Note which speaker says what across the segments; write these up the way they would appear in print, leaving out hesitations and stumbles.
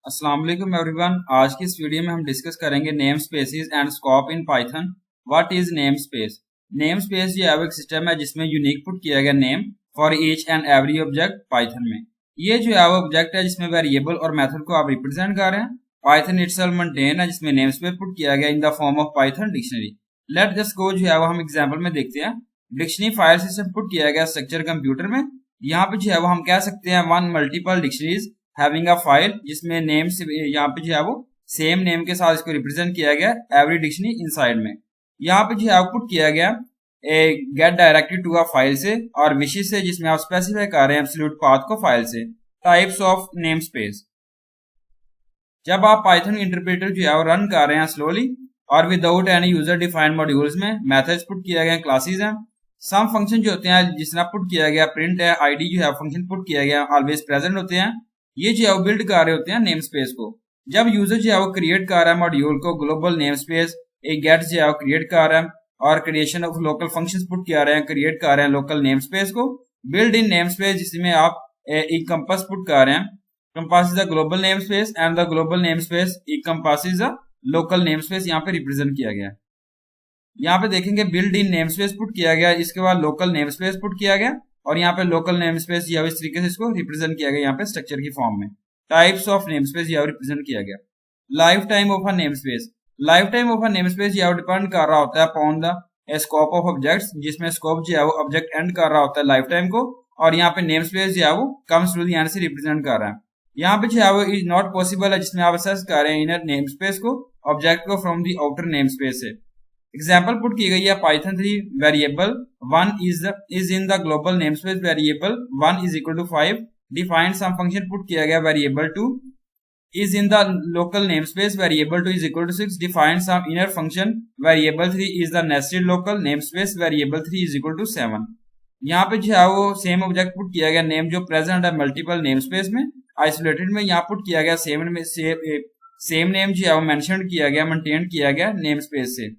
Speaker 1: अस्सलाम वालेकुम एवरीवन। आज की इस वीडियो में हम डिस्कस करेंगे name spaces and scope in Python. What is name space? Name space जो है वो एक सिस्टम है जिसमें यूनिक पुट किया गया name for each and every object Python में। ये जो है वो ऑब्जेक्ट है जिसमें वेरिएबल और मेथड को आप रिप्रेजेंट कर रहे हैं। पाइथन इटसेल्फ मेंटेन है जिसमें नेम स्पेस पुट किया गया in the form of Python dictionary. Let just go जो है वो हम एग्जांपल में देखते हैं। डिक्शनरी फाइल सिस्टम पुट किया गया स्ट्रक्चर कंप्यूटर में। यहाँ पे जो है वो हम कह सकते हैं one multiple dictionaries having a file जिसमें नेम से यहाँ पे जो है वो सेम नेम के साथ इसको रिप्रेजेंट किया गया एवरी डिक्शनरी इनसाइड में। यहाँ पे जो है आउटपुट किया गया a gate directed to a file से और विशेष से जिसमें आप स्पेसिफाई कर रहे हैं एब्सोल्यूट पाथ को फाइल से। Types of name space. जब आप पाइथन इंटरप्रेटर जो है वो रन कर रहे हैं स्लोली और without any user defined modules में मेथड्स पुट किया गया क्लासेस हैं। सम फंक्शन जो होते हैं जिस तरह पुट किया गया प्रिंट है आईडी जो है फंक्शन पुट किया गया ऑलवेज प्रेजेंट होते हैं। ये जो है वो बिल्ड कर रहे होते हैं नेम स्पेस को। जब यूजर जो है वो क्रिएट कर रहा है मॉड्यूल को ग्लोबल नेम स्पेस एक गेट जो है वो क्रिएट कर रहा है और creation of local functions put कर रहे हैं क्रिएट कर रहे हैं लोकल नेम स्पेस को। बिल्ड इन नेम स्पेस जिसमें आप एक कंपास पुट कर रहे हैं compass the global name space and the global name space encompass the local name space यहाँ पे रिप्रेजेंट किया गया। यहाँ पे देखेंगे build in name space put किया गया, इसके बाद लोकल नेम स्पेस पुट किया गया और यहाँ पे लोकल नेम स्पेस या इस तरीके से इसको रिप्रेजेंट किया गया यहाँ पे स्ट्रक्चर की फॉर्म में। टाइप्स ऑफ नेम स्पेस या रिप्रेजेंट किया गया। Life time of a name space. Life time of a name space या डिपेंड कर रहा होता है upon the scope of objects जिसमें स्कोप जो है वो ऑब्जेक्ट एंड कर रहा होता है लाइफ टाइम को और यहाँ पे नेम स्पेस जो है वो कम्स टू द एंड से रिप्रेजेंट कर रहा है। यहाँ पे जो है वो इज नॉट पॉसिबल है जिसमें आप असेस कर रहे हैं इनर नेम स्पेस को ऑब्जेक्ट को from the outer name space से। एग्जाम्पल पुट की गई है Python 3 variable 1 is in the global namespace variable 1 is equal to 5 define some function put किया गया variable 2 is in the local namespace variable 2 is equal to 6 define some inner function variable 3 is the nested local namespace variable 3 is equal to 7। यहाँ पे जो है वो same object put किया गया name जो प्रेजेंट है मल्टीपल नेम स्पेस में आइसोलेटेड में यहाँ पुट किया गया सेम नेम जो है वो मेंशन किया गया मेंटेन किया गया नेम स्पेस से।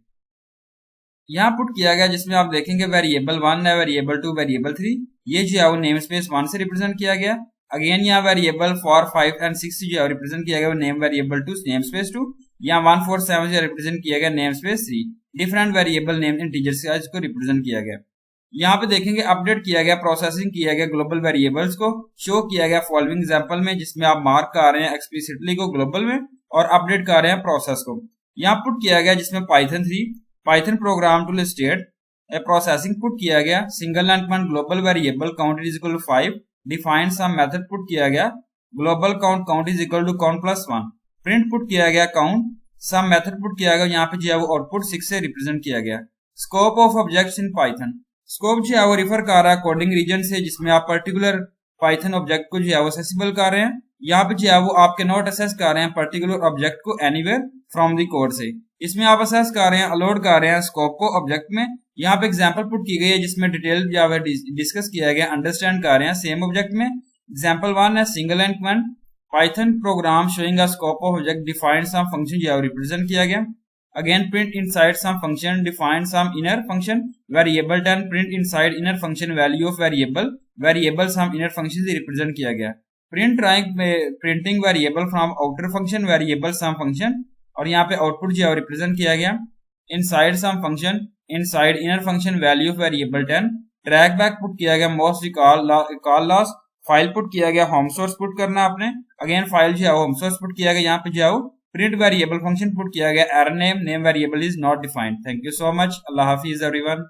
Speaker 1: यहाँ पुट किया गया जिसमें आप देखेंगे वेरिएबल 1 है वेरिएबल 2 वेरिएबल 3 ये जो है वो नेम स्पेस 1 से रिप्रेजेंट किया गया। अगेन यहाँ वेरिएबल 4 5 एंड 6 जो है रिप्रेजेंट किया गया नेम वेरिएबल 2 नेम स्पेस 2। यहाँ 1 4 7 जो रिप्रेजेंट किया गया name space 3 different variable name integers का इसको रिप्रेजेंट किया गया। यहाँ पे देखेंगे अपडेट किया गया प्रोसेसिंग किया गया ग्लोबल वेरिएबल्स को शो किया गया फॉलोइंग एग्जांपल में जिसमें आप मार्क कर रहे हैं एक्सप्लिसिटली को ग्लोबल में और अपडेट कर रहे हैं प्रोसेस को। यहाँ पुट किया गया जिसमें Python program to state a processing put किया गया single and one global variable count is equal to 5 define some method put किया गया global count is equal to count plus 1 print put किया गया काउंट सम method put किया गया यहाँ पे जो है वो आउटपुट 6 से रिप्रेजेंट किया गया। Scope of objects in Python. Scope जो है वो रिफर कर रहा है कोडिंग रीजन से जिसमें आप पर्टिकुलर पाइथन ऑब्जेक्ट को जो है वो असेसिबल कर रहे हैं। यहाँ पे जो है वो आप कैन नॉट असेस कर रहे हैं पर्टिकुलर ऑब्जेक्ट को एनीवेयर फ्रॉम द कोड से। इसमें आप असेस कर रहे हैं अलोड कर रहे हैं स्कोप को ऑब्जेक्ट में। यहाँ पे एग्जांपल पुट की गई है जिसमें डिटेल जो है डिस्कस किया गया अंडरस्टैंड कर रहे हैं सेम ऑब्जेक्ट में। एग्जांपल 1 है single and one Python program showing a scope of object defined some function जो है रिप्रेजेंट किया गया। Again print inside some function defined some inner function variable 10 print inside inner function value of variable some inner function से represent किया गया। Printing variable from outer function variable some function और यहाँ पे आउटपुट जो है रिप्रेजेंट किया गया inside some function inside inner function value of variable 10। Track back put किया गया most call logs file put किया गया होम सोर्स पुट करना आपने। अगेन फाइल जो है होम सोर्स पुट किया गया यहाँ पे जो है प्रिंट वेरिएबल फंक्शन पुट किया गया error name variable is not defined. Thank you so much. Allah Hafiz everyone.